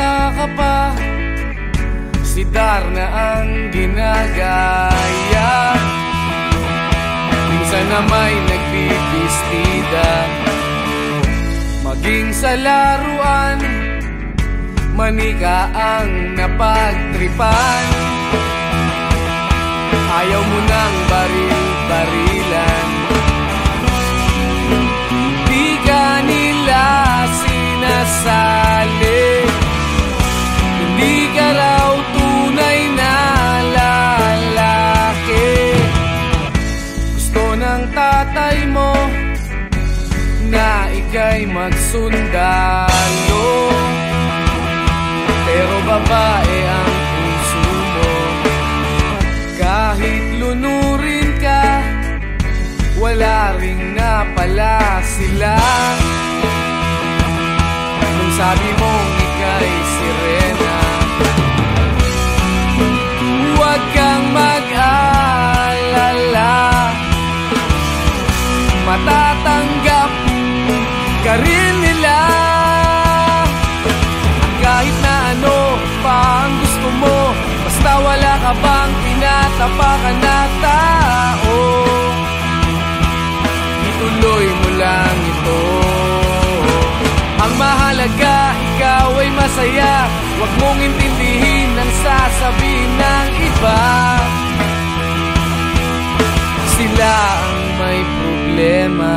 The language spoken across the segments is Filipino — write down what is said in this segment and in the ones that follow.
wala ka pa, si Darna ang ginagaya. Minsan na may nagbibistida, maging sa laruan, manika ang napagtripan. Ayaw mo nang baril-barilan, di ka nila sinasali. Hindi ka raw tunay na lalaki. Gusto ng tatay mo na ika'y magsundalo, pero babae ang puso mo. Kahit lunurin ka, wala ring napala sila. Nung sabi mong ika'y sirena, huwag kang mag-alala, matatanggap ka rin nila. Kahit na ano pa ang gusto mo, basta wala ka bang tinatapakan na tao, ituloy mo lang ito. Ang mahalaga, ikaw ay masaya. Huwag mong intindihin ang sasabihin ng iba. Sila ang may problema.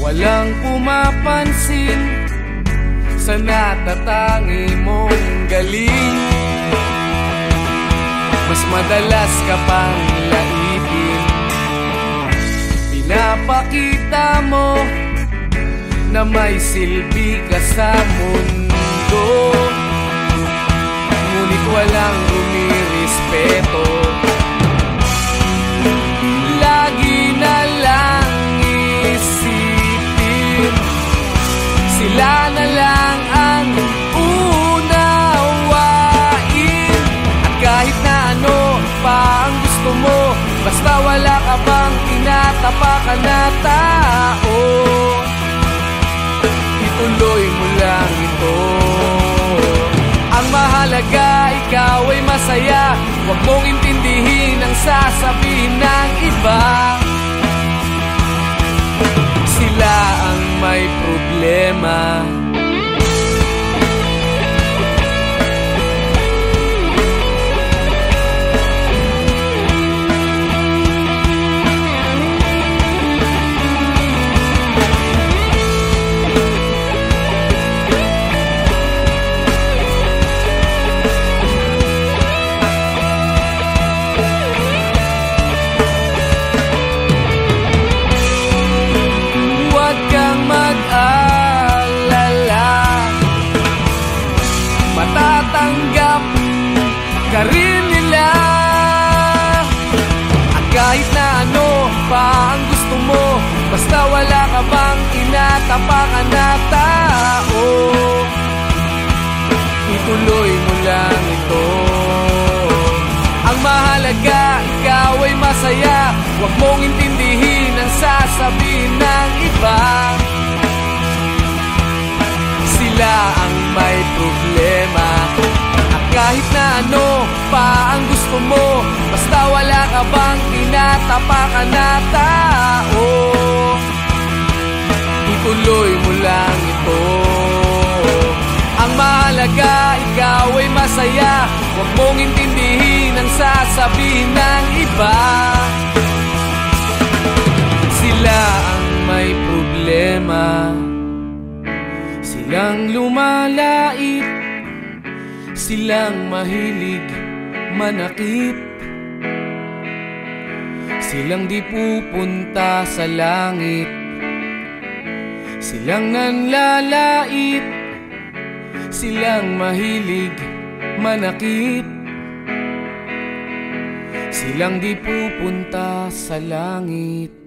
Walang pumapansin sa natatangi mong galing. Mas madalas ka pang laipin, pinapakita mo na may silbi ka sa mundo. Ngunit walang rumirespeto, lagi na lang isipin sila na lang ang unawain. At kahit na ano pa ang gusto mo, basta wala ka bang tinatapakan na tao, ituloy mo lang ito. Ang mahalaga, ikaw ay masaya. Huwag mong intindihin ang sasabihin ng iba. Sila ang may problema. Matatanggap ka rin nila. At kahit na ano pa ang gusto mo, basta wala ka bang tinatapakan na tao, ituloy mo lang ito. Ang mahalaga, ikaw ay masaya. Huwag mong intindihin ang sasabihin ng iba. Sila ang may problema. At kahit na ano pa ang gusto mo, basta wala ka bang tinatapakan na tao, ituloy mo lang ito. Ang mahalaga, ikaw ay masaya. Huwag mong intindihin ang sasabihin ng iba. Sila ang may problema. Silang lumalait, silang mahilig manakit, silang di pupunta sa langit, silang nanlalait, silang mahilig manakit, silang di pupunta sa langit.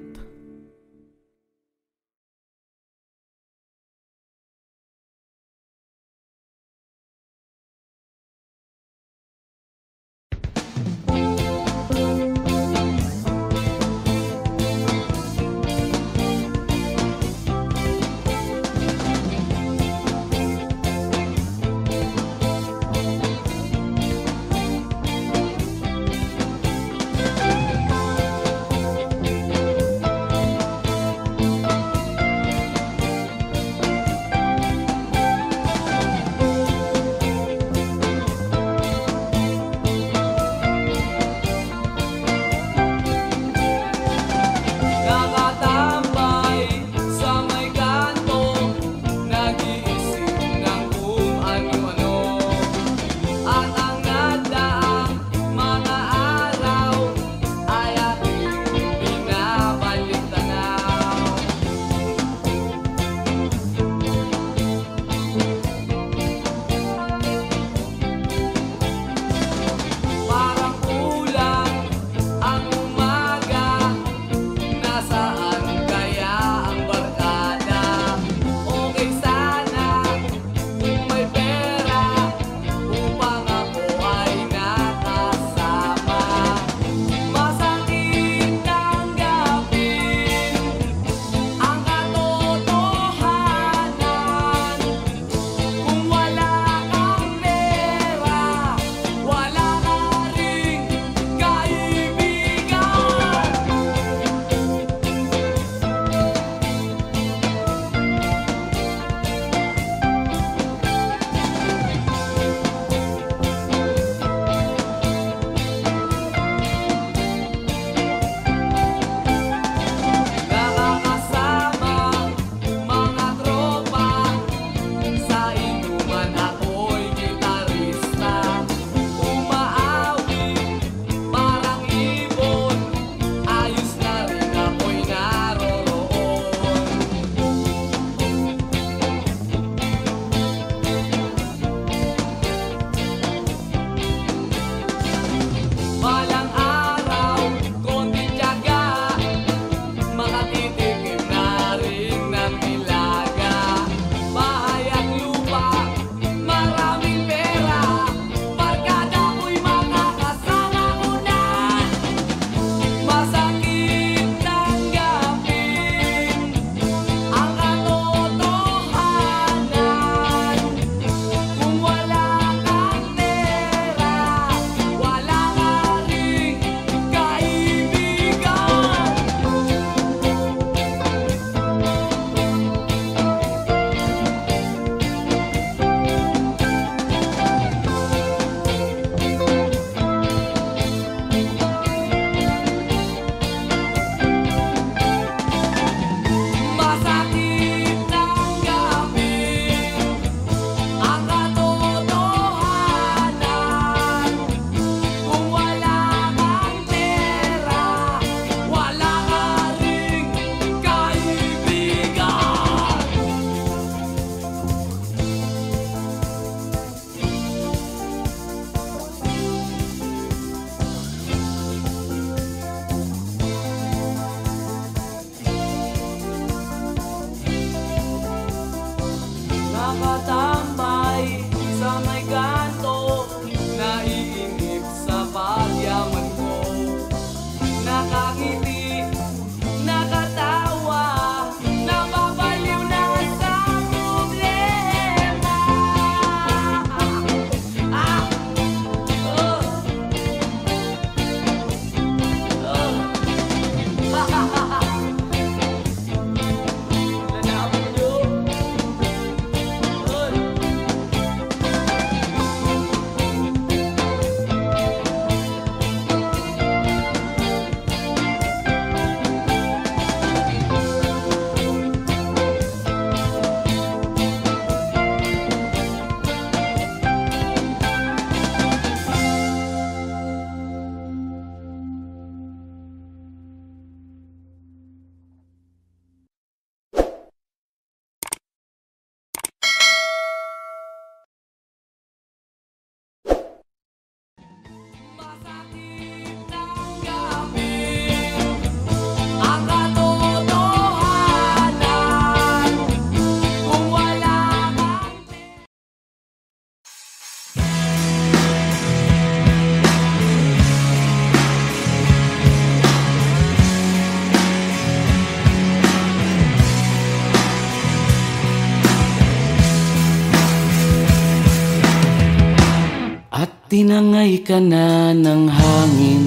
tinangay ka na ng hangin,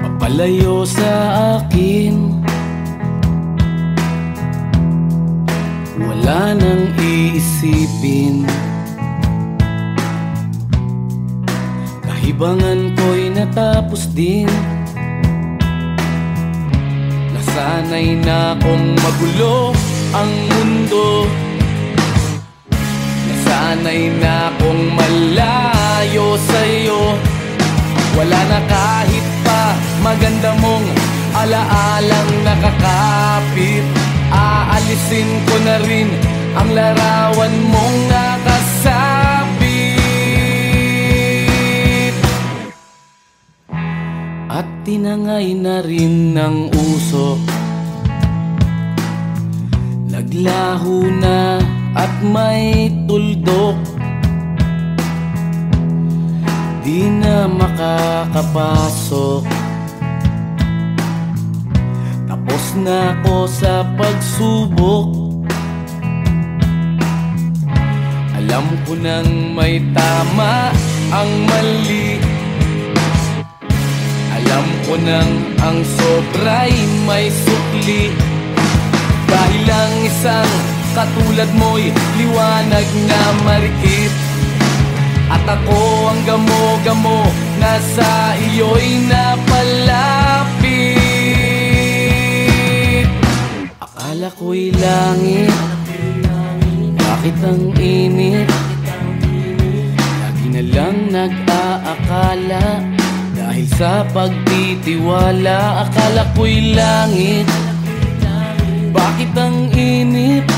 papalayo sa akin. Wala nang iisipin, kahibangan ko'y natapos din. Nasanay na kong magulo ang mundo, nasanay na kong malayo sa'yo. Wala na kahit pa maganda mong alaalang nakakapit. Aalisin ko na rin ang larawan mong nakasabit. At tinangay na rin ng usok, naglaho na at may tuldok. Di na makakapasok, tapos na ako sa pagsubok. Alam ko nang may tama ang mali, alam ko nang ang sobra'y may sukli. Dahil lang isang katulad mo'y liwanag na marikit, at ako ang gamo-gamo na sa iyo'y napalapit. Akala ko'y langit, bakit ang init? Lagi na lang nag-aakala, dahil sa pagtitiwala. Akala ko'y langit, bakit ang init?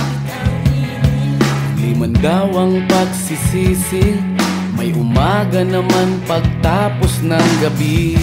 Liman daw ang pagsisisi, may umaga naman pagtapos ng gabi.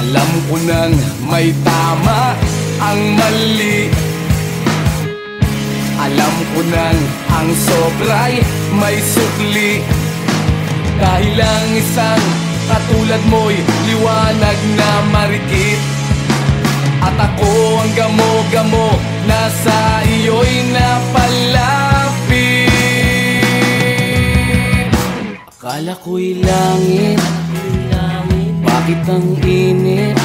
Alam ko nang may tama ang mali, alam ko nang ang sobra'y may sukli. Dahil lang isang katulad mo'y liwanag na marikit, at ako ang gamo-gamo na sa iyo'y napalapit. Akala ko'y langit, bakit ang init?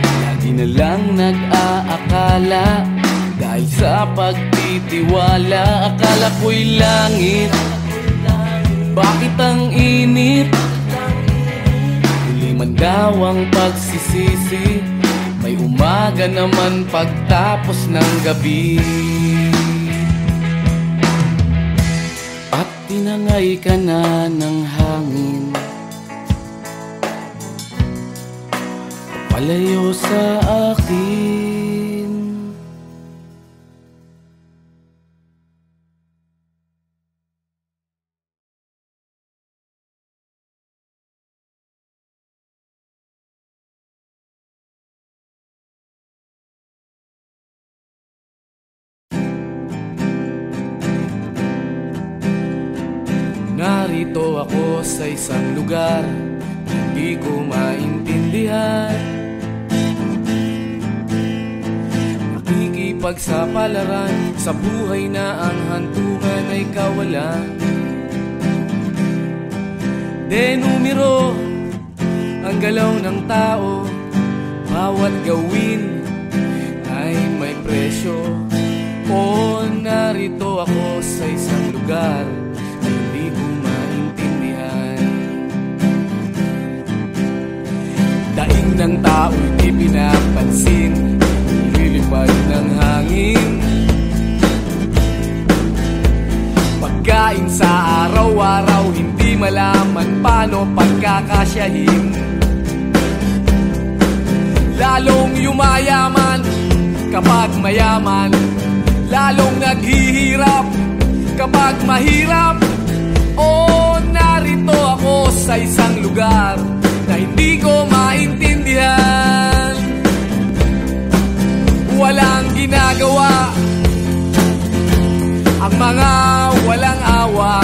Lagi na lang nag-aakala, dahil sa pagtitiwala. Akala ko'y langit, bakit ang init? Huli man daw ang pagsisisi, may umaga naman pagtapos ng gabi. At tinangay ka na ng hangin, palayo sa akin. Narito ako sa isang lugar, hindi ko maintindihan. Pagsapalaran sa buhay na ang hantungan ay kawalan. Denumero ang galaw ng tao, bawat gawin ay may presyo. O narito ako sa isang lugar na hindi ko maintindihan. Daing ng tao'y di pinapansin, lilipad ng hangin. Pagkain sa araw-araw, hindi malaman paano pagkakasyahin. Lalong yumayaman kapag mayaman, lalong naghihirap kapag mahirap. O narito ako sa isang lugar na hindi ko maintindihan. Walang ginagawa ang mga walang awa,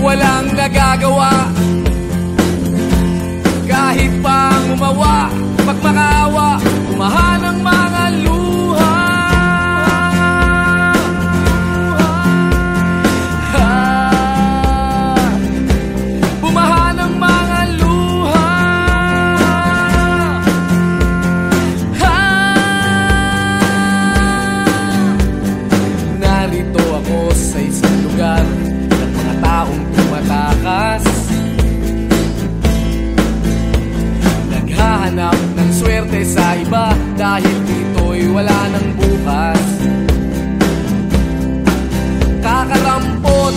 walang nagagawa kahit pang umawa, pagmakaawa, umahan ang mga luha. Bumahan ang mga luha. Narito ako sa isang lugar ng mga taong tumatakas, naghahanap ng swerte sa iba dahil dito'y wala ng bukas. Kakarampot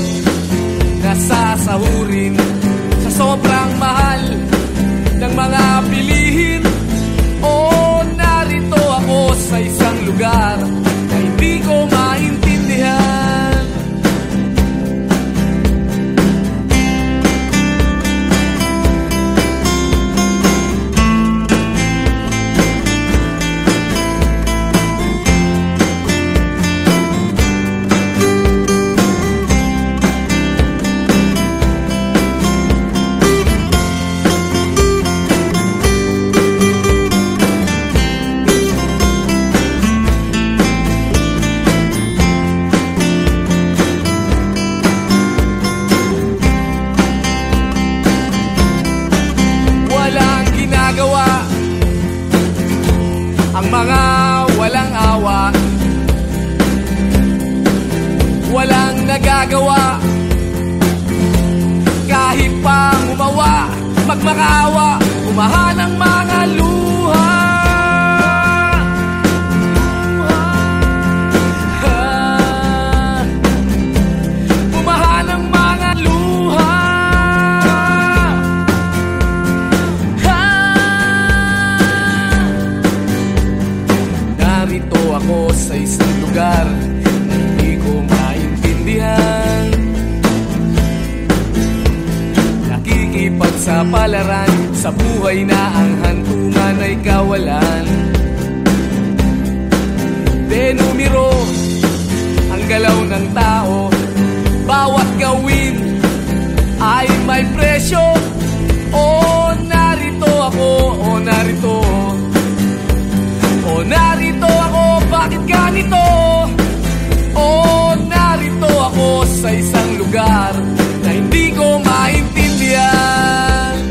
na sasahurin sa sobrang mahal ng mga bilihin. Oh, narito ako sa isang lugar na hindi ko maintindihan. Ang mga walang awa, walang nagagawa kahit pang umawa, magmakaawa, umahan ang mga luha. Umahan ang mga luha. Narito ako sa isang lugar na hindi ko maintindihan. Nakikipagsapalaran sa buhay na ang hantungan ay kawalan. Denumero ang galaw ng tao, bawat gawin ay may presyo. Oh, narito ako, oh, narito. Oh, narito ako, bakit ganito? Oh, narito ako sa isang lugar na hindi ko maintindihan.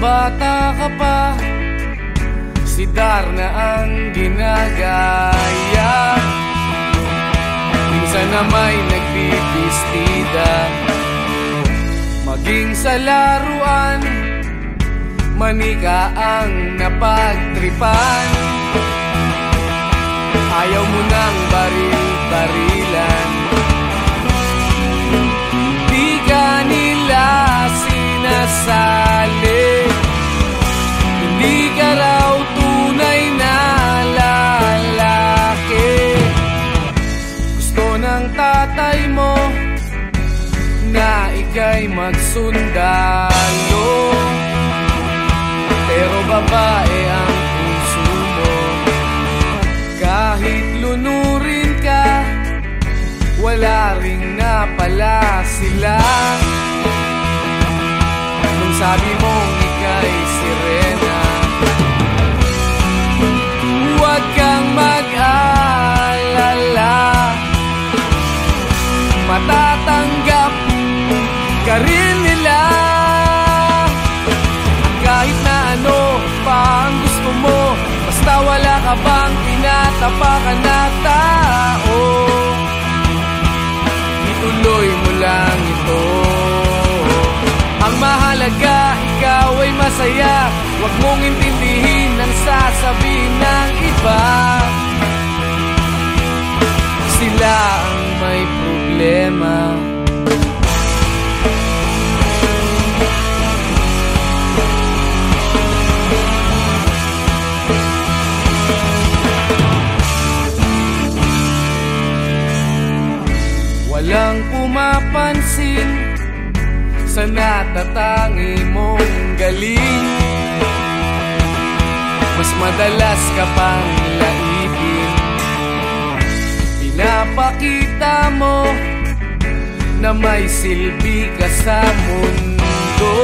Bata ka pa, si Darna ang ginagaya. Minsan na may nagbibistida, maging sa laruan, manika ang napagtripan. Ayaw mo nang baril-barilan, di ka nila sinasali. Hindi ka raw tunay na lalaki. Gusto ng tatay mo na ika'y magsundalo, pero babae ang puso mo. Kahit lunurin ka, wala ring napala sila. Nung sabi mong ika'y sirena, huwag kang masaya, huwag mong intindihin ang sasabihin ng iba. Sila ang may problema. Walang pumapansin sa natatangi mong galing. Mas madalas ka pang laipin. Pinapakita mo na may silbi ka sa mundo,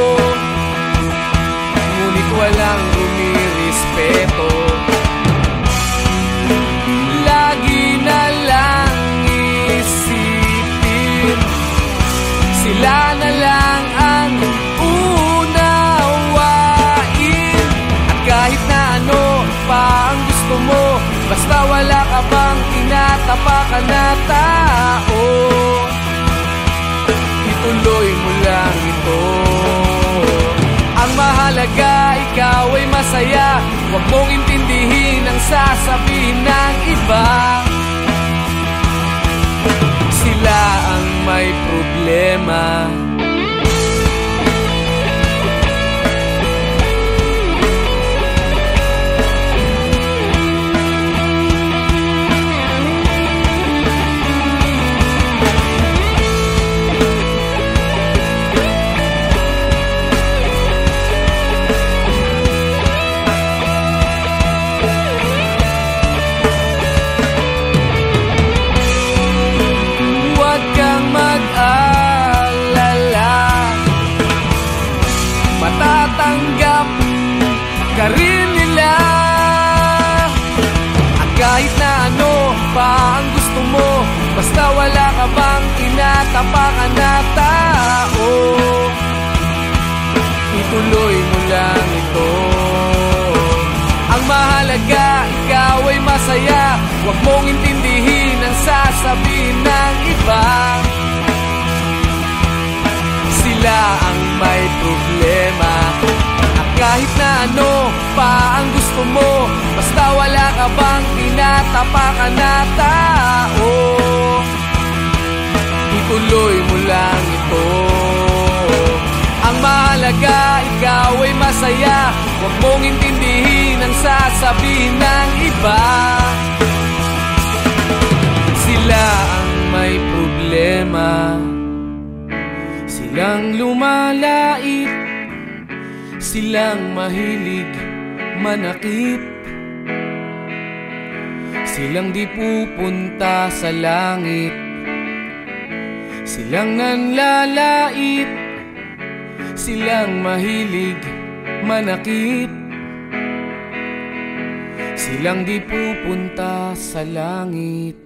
ngunit walang rumirespeto. Lagi na lang isipin, sila na lang ang unawain. At kahit na ano pa ang gusto mo, basta wala ka bang tinatapakan na tao, ituloy mo lang ito. Ang mahalaga, ikaw ay masaya, huwag mong intindihin ang sasabihin ng iba. Sila ang may problema. Matatanggap ka rin nila. At kahit na ano pa ang gusto mo, basta wala ka bang tinatapakan na tao, ituloy mo lang ito. Ang mahalaga, ikaw ay masaya, huwag mong intindihin ang sasabihin ng iba. Sila ang may problema. At kahit na ano pa ang gusto mo, basta wala ka bang tinatapakan na tao, ituloy mo lang ito. Ang mahalaga, ikaw ay masaya, huwag mong intindihin ang sasabihin ng iba. Sila ang may problema. Silang lumalait, silang mahilig manakit, silang di pupunta sa langit, silang nanlalait, silang mahilig manakit, silang di pupunta sa langit.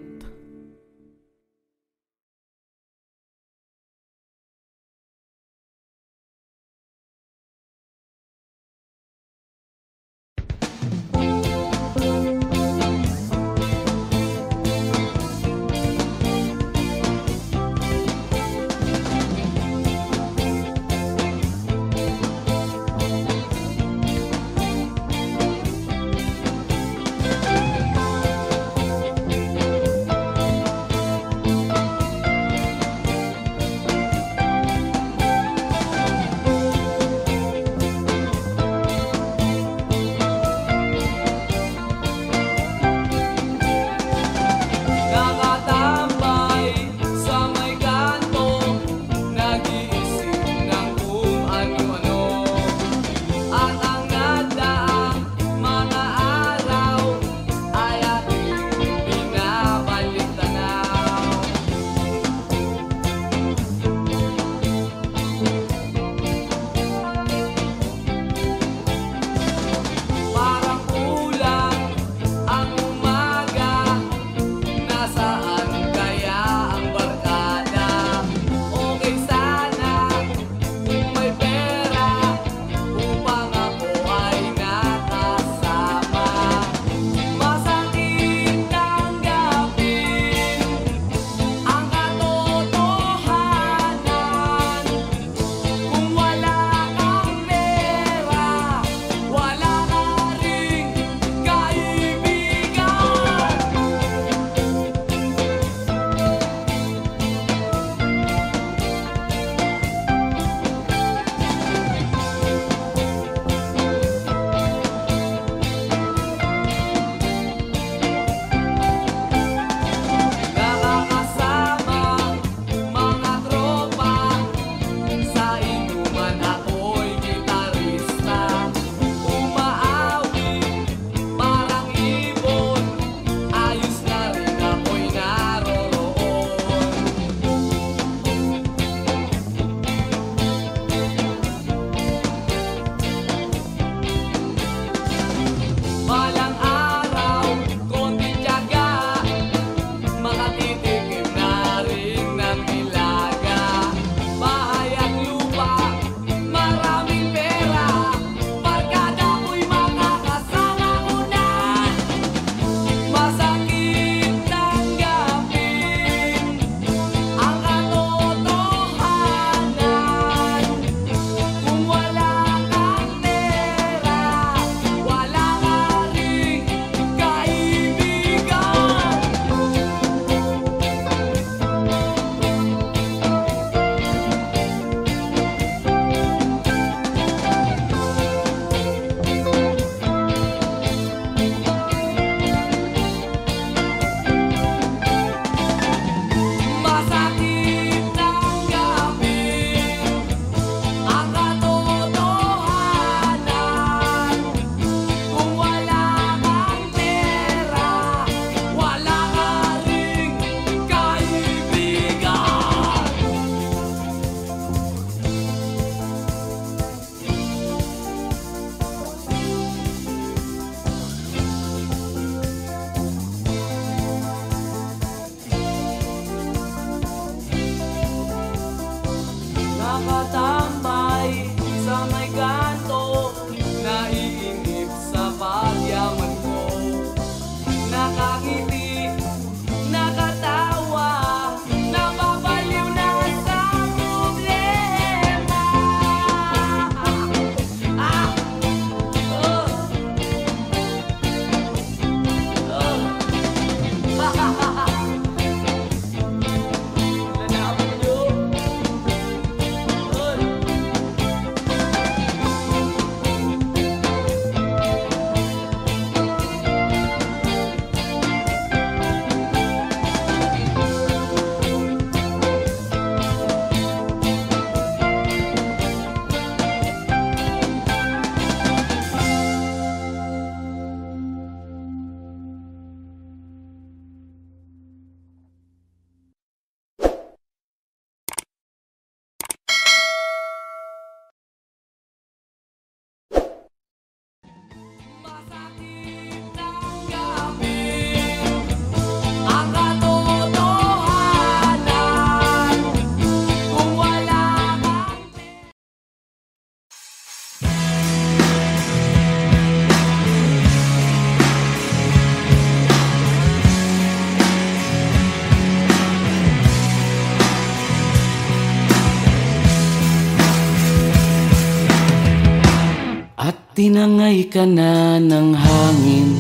tinangay ka na ng hangin,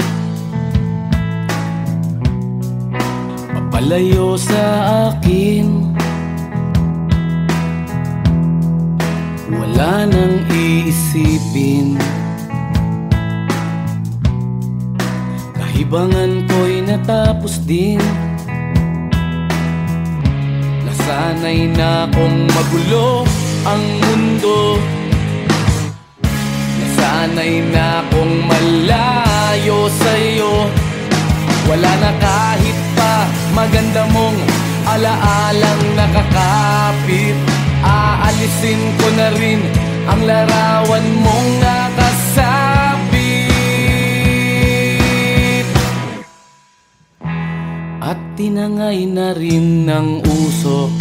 papalayo sa akin. Wala nang iisipin, kahibangan ko'y natapos din. Nasanay na kong magulo ang mundo, nasanay na kong malayo sa'yo. Wala na kahit pa maganda mong alaalang nakakapit. Aalisin ko na rin ang larawan mong nakasabit. At tinangay na rin ng usok,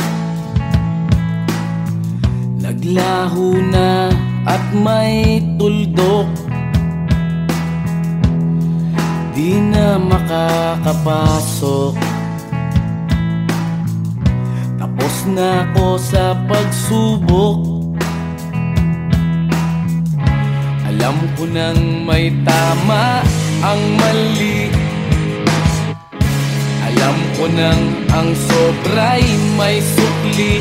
naglaho na at may tuldok. Di na makakapasok, tapos na ako sa pagsubok. Alam ko nang may tama ang mali, alam ko nang ang sobra'y may sukli.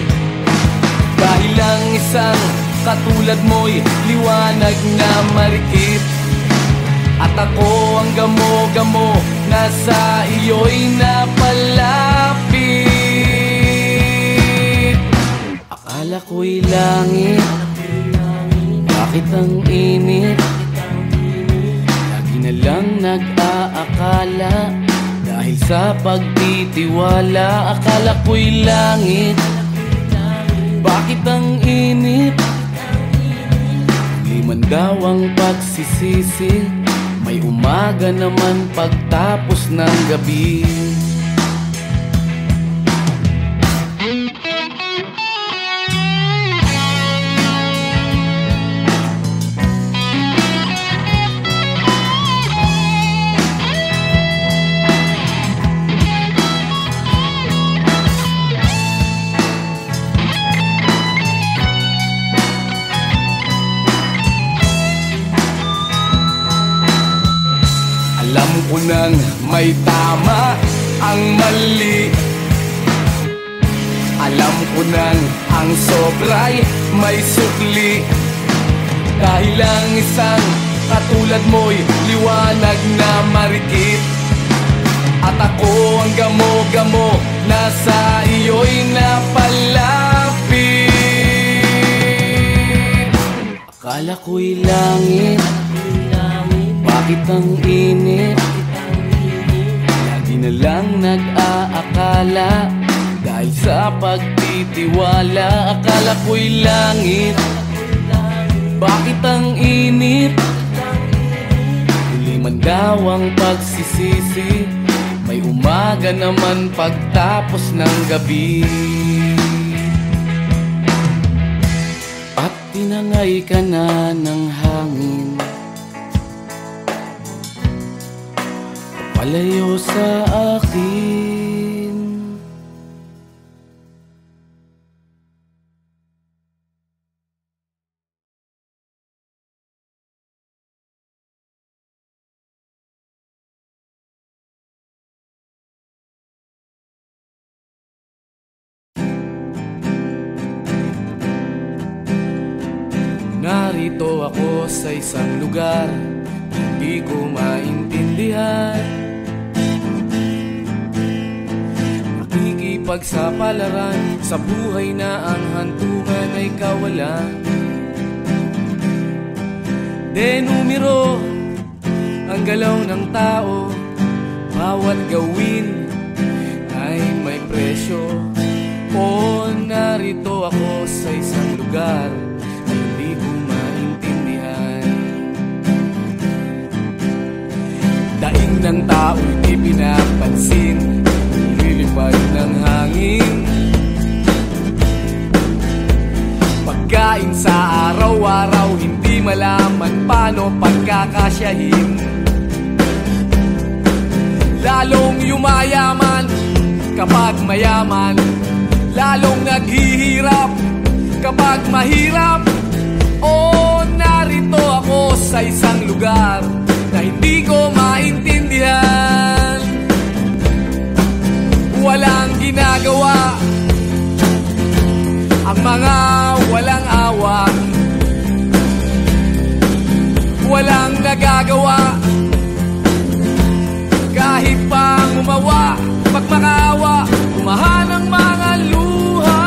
Dahil lang isang katulad mo'y liwanag na marikit, at ako ang gamo-gamo na sa iyo'y napalapit. Akala ko'y langit, bakit ang init? Lagi na lang nag-aakala, dahil sa pagtitiwala. Akala ko'y langit, bakit ang init? Di man daw ang pagsisisi, may umaga naman pagtapos ng gabi. Alam ko nang may tama ang mali, alam ko nang ang sobra'y may sukli. Dahil lang isang katulad mo'y liwanag na marikit, at ako ang gamo-gamo na sa iyo'y napalapit. Akala ko'y langit, bakit ang init? Lagi na lang nag-aakala, dahil sa pagtitiwala. Akala ko'y langit, bakit ang init? Huli man daw ang pagsisisi, may umaga naman pagtapos ng gabi. At tinangay ka na ng hangin, palayo sa akin. Narito ako sa isang lugar, hindi ko maintindihan. Pagsapalaran sa buhay na ang hantungan ay kawalan. Denumero ang galaw ng tao, bawat gawin ay may presyo. O narito ako sa isang lugar na hindi ko maintindihan. Daing ng tao'y di pinapansin, lilipad ng hangin. Pagkain sa araw-araw, hindi malaman paano pagkakasyahin. Lalong yumayaman kapag mayaman, lalong naghihirap kapag mahirap. O narito ako sa isang lugar na hindi ko maintindihan. Walang ginagawa ang mga walang awa, walang nagagawa kahit pang umawa, magmakaawa, umahan ang mga luha.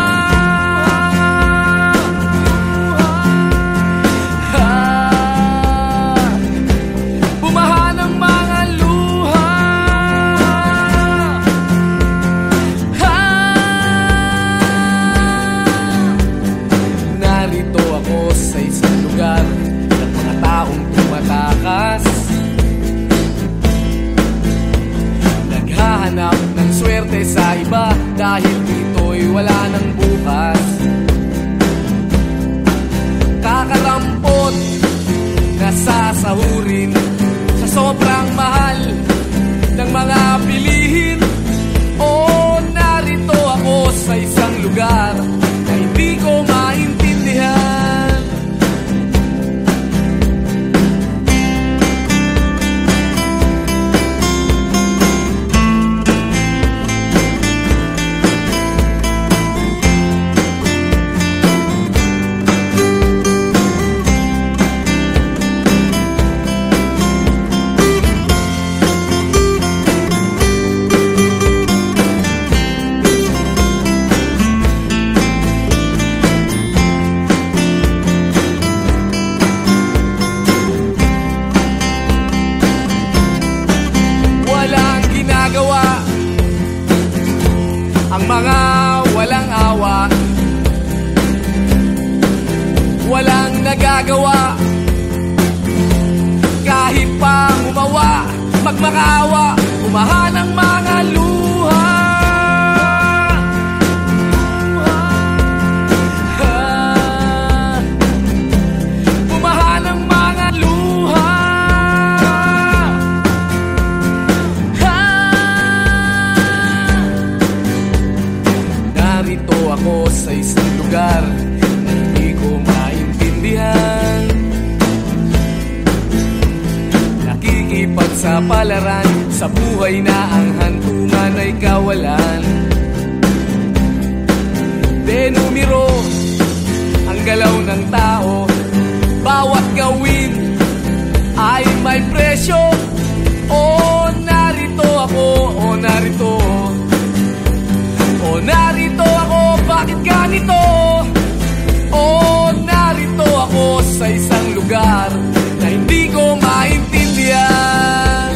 Bumahan ang mga luha. Narito ako sa isang lugar ng mga taong tumatakas, naghahanap ng swerte sa iba dahil dito'y wala ng bukas. Kakarampot na sasahurin sa sobrang mahal ng mga bilihin. O narito ako sa isang lugar na hindi ko maintindihan. Ang mga walang awa, walang nagagawa kahit pang umawa, magmakaawa, umahan ang mga luha. Bumahan ang mga luha. Narito ako sa isang lugar na hindi ko maintindihan. Nakikipagsapalaran sa buhay na ang hantungan ay kawalan. Denumero ang galaw ng tao, bawat gawin ay may presyo. O narito ako, o narito, o narito ako, bakit ganito? O narito ako sa isang lugar na hindi ko maintindihan.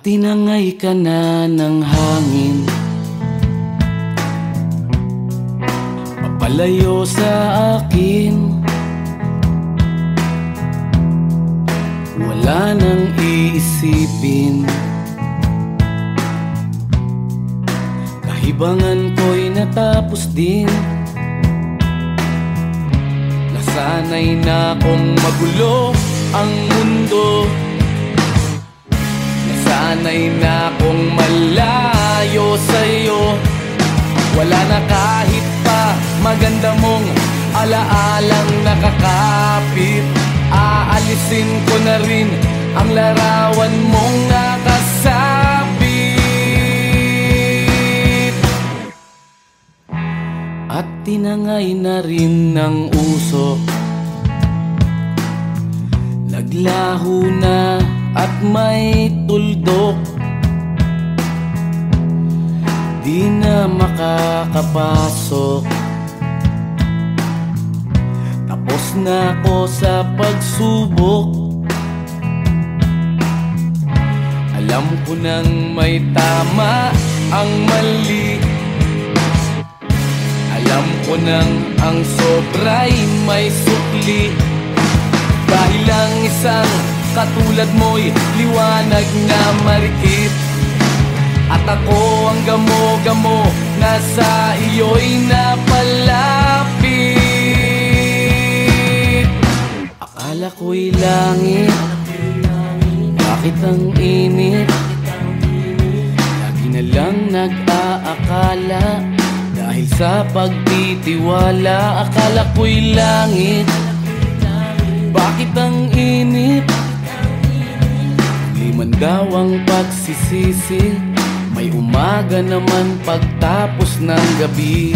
tinangay ka na ng hangin, papalayo sa akin. Wala nang iisipin, kahibangan ko'y natapos din. Nasanay na kong magulo ang mundo, nasanay na kong malayo sa'yo. Wala na kahit pa maganda mong alaalang nakakapit. Aalisin ko na rin ang larawan mong nakasabit. At tinangay na rin ng usok, naglaho na at may tuldok. Di na makakapasok, tapos na ako sa pagsubok. Alam ko nang may tama ang mali, alam ko nang ang sobra'y may sukli. Dahil lang isang katulad mo'y liwanag na marikit, at ako ang gamo-gamo na sa iyo'y napalapit. Akala ko'y langit, bakit ang init? Lagi na lang nag-aakala, dahil sa pagtitiwala. Akala ko'y langit, bakit ang init? Di man daw ang pagsisisi, may umaga naman pagtapos ng gabi.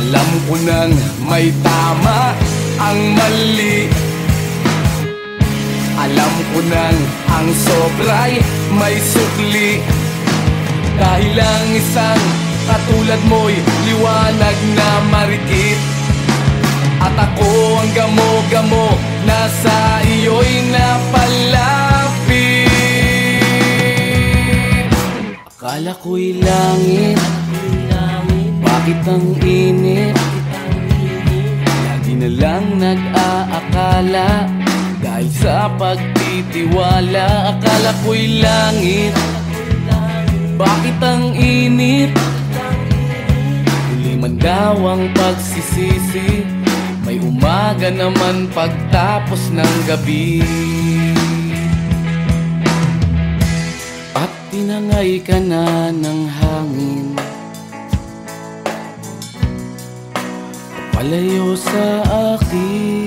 Alam ko nang may tama ang mali, alam ko nang ang sobra'y may sukli. Dahil lang isang katulad mo'y liwanag na marikit, at ako ang gamo-gamo na sa iyo'y napalapit. Akala ko'y langit, bakit ang init? Lagi na lang nag-aakala, dahil sa pagtitiwala. Akala ko'y langit, bakit ang init? Huli man daw ang pagsisisi, may umaga naman pagtapos ng gabi. At tinangay ka na ng hangin, palayo sa akin.